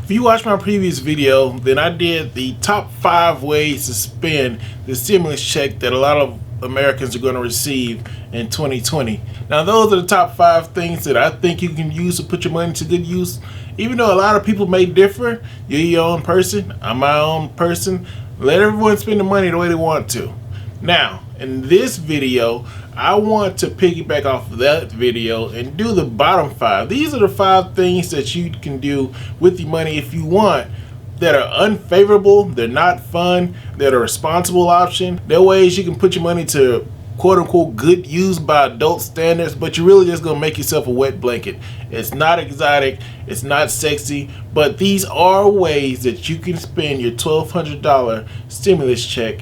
If you watched my previous video, then I did the top 5 ways to spend the stimulus check that a lot of Americans are going to receive in 2020. Now those are the top 5 things that I think you can use to put your money to good use. Even though a lot of people may differ, you're your own person, I'm my own person. Let everyone spend the money the way they want to. Now, in this video, I want to piggyback off of that video and do the bottom 5. These are the 5 things that you can do with your money if you want that are unfavorable, they're not fun, they're a responsible option. There are ways you can put your money to quote-unquote good use by adult standards, but you're really just going to make yourself a wet blanket. It's not exotic, it's not sexy, but these are ways that you can spend your $1,200 stimulus check.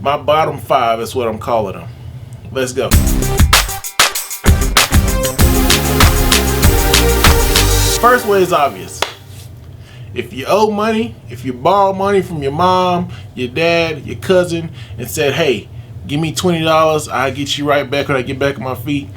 My bottom 5 is what I'm calling them. Let's go. First way is obvious. If you owe money, if you borrow money from your mom, your dad, your cousin, and said, hey, give me $20, I'll get you right back when I get back on my feet.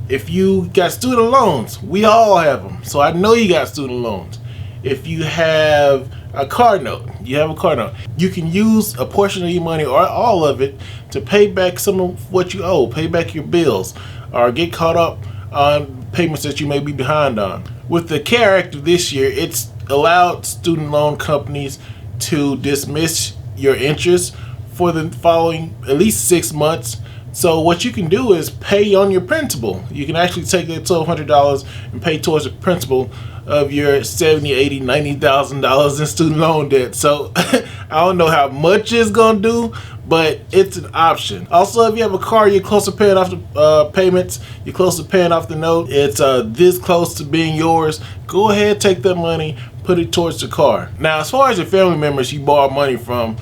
If you got student loans, we all have them, so I know you got student loans. If you have a car note, you can use a portion of your money or all of it to pay back some of what you owe, pay back your bills, or get caught up on payments that you may be behind on. With the CARE Act of this year, it's allowed student loan companies to dismiss your interest for the following at least 6 months. So what you can do is pay on your principal. You can actually take that $1,200 and pay towards the principal of your $70,000, $80,000, $90,000 in student loan debt. So I don't know how much it's gonna do, but it's an option. Also, if you have a car, you're close to paying off the payments, you're close to paying off the note, it's this close to being yours, go ahead, take that money, put it towards the car. Now, as far as your family members you borrow money from,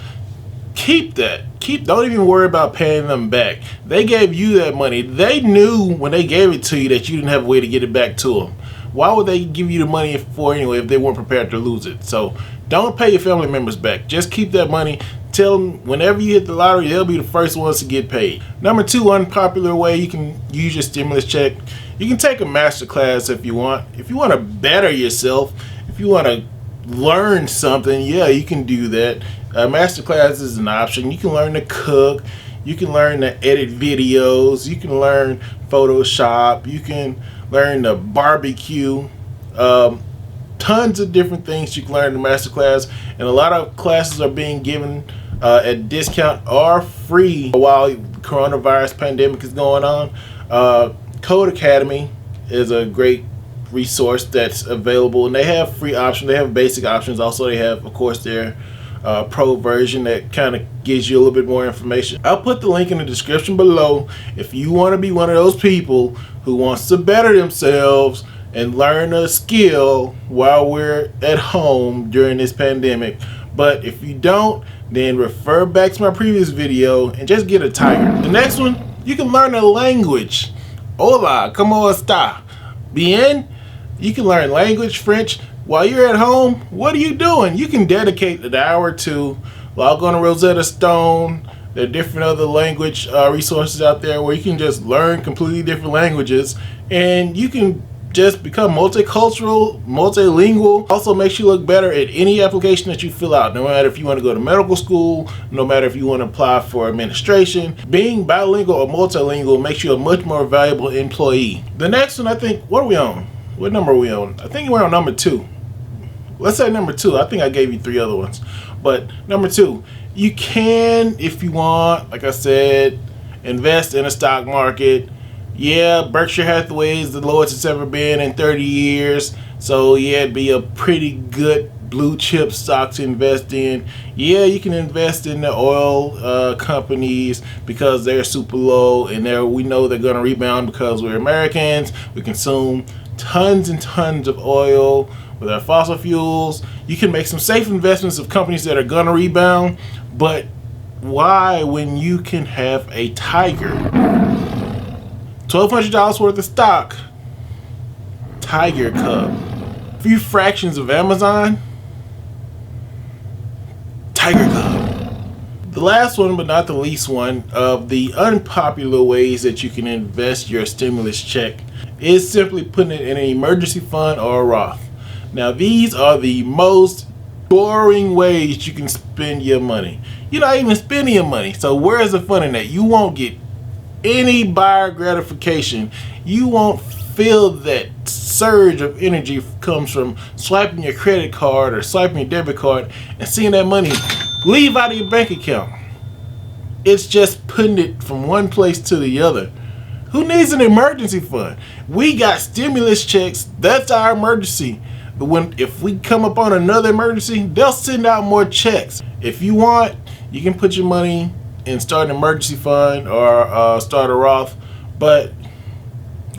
keep that. Don't even worry about paying them back. They gave you that money. They knew when they gave it to you that you didn't have a way to get it back to them. Why would they give you the money for anyway if they weren't prepared to lose it? So don't pay your family members back. Just keep that money. Tell them whenever you hit the lottery, they'll be the first ones to get paid. Number 2 unpopular way you can use your stimulus check. You can take a MASTERCLASS if you want. If you want to better yourself, if you want to learn something, yeah, you can do that. MASTERCLASS is an option. You can learn to cook. You can learn to edit videos. You can learn Photoshop. You can learn to barbecue. Tons of different things you can learn in the MASTERCLASS, and a lot of classes are being given at discount or free while the coronavirus pandemic is going on. Code Academy is a great resource that's available, and they have free options, they have basic options, also they have of course their pro version that kind of gives you a little bit more information. I'll put the link in the description below if you want to be one of those people who wants to better themselves and learn a skill while we're at home during this pandemic. But if you don't, then refer back to my previous video and just get a tiger. The next one, you can learn a language. Hola, como está? Bien? You can learn language, French. While you're at home, what are you doing? You can dedicate an hour or two, log on to Rosetta Stone. There are different other language resources out there where you can just learn completely different languages, and you can just become multicultural, multilingual. Also makes you look better at any application that you fill out, no matter if you want to go to medical school, no matter if you want to apply for administration. Being bilingual or multilingual makes you a much more valuable employee. The next one, I think, what are we on? What number are we on? I think we're on number 2. Let's say number 2. I think I gave you 3 other ones. But number 2, you can, if you want, like I said, invest in a stock market. Yeah, Berkshire Hathaway is the lowest it's ever been in 30 years. So yeah, it'd be a pretty good blue chip stock to invest in. Yeah, you can invest in the oil companies because they're super low, and we know they're going to rebound because we're Americans. We consume tons and tons of oil with our fossil fuels. You can make some safe investments of companies that are going to rebound, but why when you can have a tiger? $1,200 worth of stock, tiger cub. A few fractions of Amazon, tiger cub. The last one, but not the least one, of the unpopular ways that you can invest your stimulus check is simply putting it in an emergency fund or a Roth. Now these are the most boring ways you can spend your money. You're not even spending your money, so where's the fun in that? You won't get any buyer gratification. You won't feel that surge of energy comes from swiping your credit card or swiping your debit card and seeing that money leave out of your bank account. It's just putting it from one place to the other. Who needs an emergency fund? We got stimulus checks. That's our emergency. But if we come upon another emergency, they'll send out more checks. If you want, you can put your money and start an emergency fund or start a Roth, but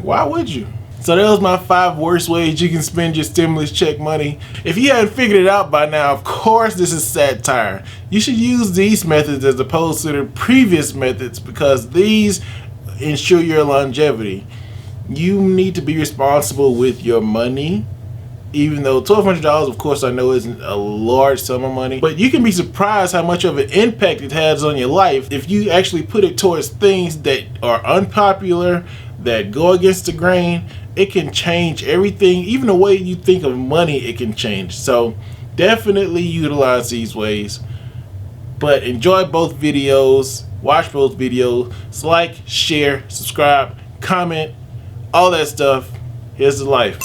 why would you? So that was my 5 worst ways you can spend your stimulus check money. If you haven't figured it out by now, of course this is satire. You should use these methods as opposed to the previous methods because these ensure your longevity. You need to be responsible with your money. Even though $1,200, of course, I know isn't a large sum of money, but you can be surprised how much of an impact it has on your life if you actually put it towards things that are unpopular, that go against the grain. It can change everything, even the way you think of money, it can change. So definitely utilize these ways, but enjoy both videos, watch both videos, like, share, subscribe, comment, all that stuff. Here's the life.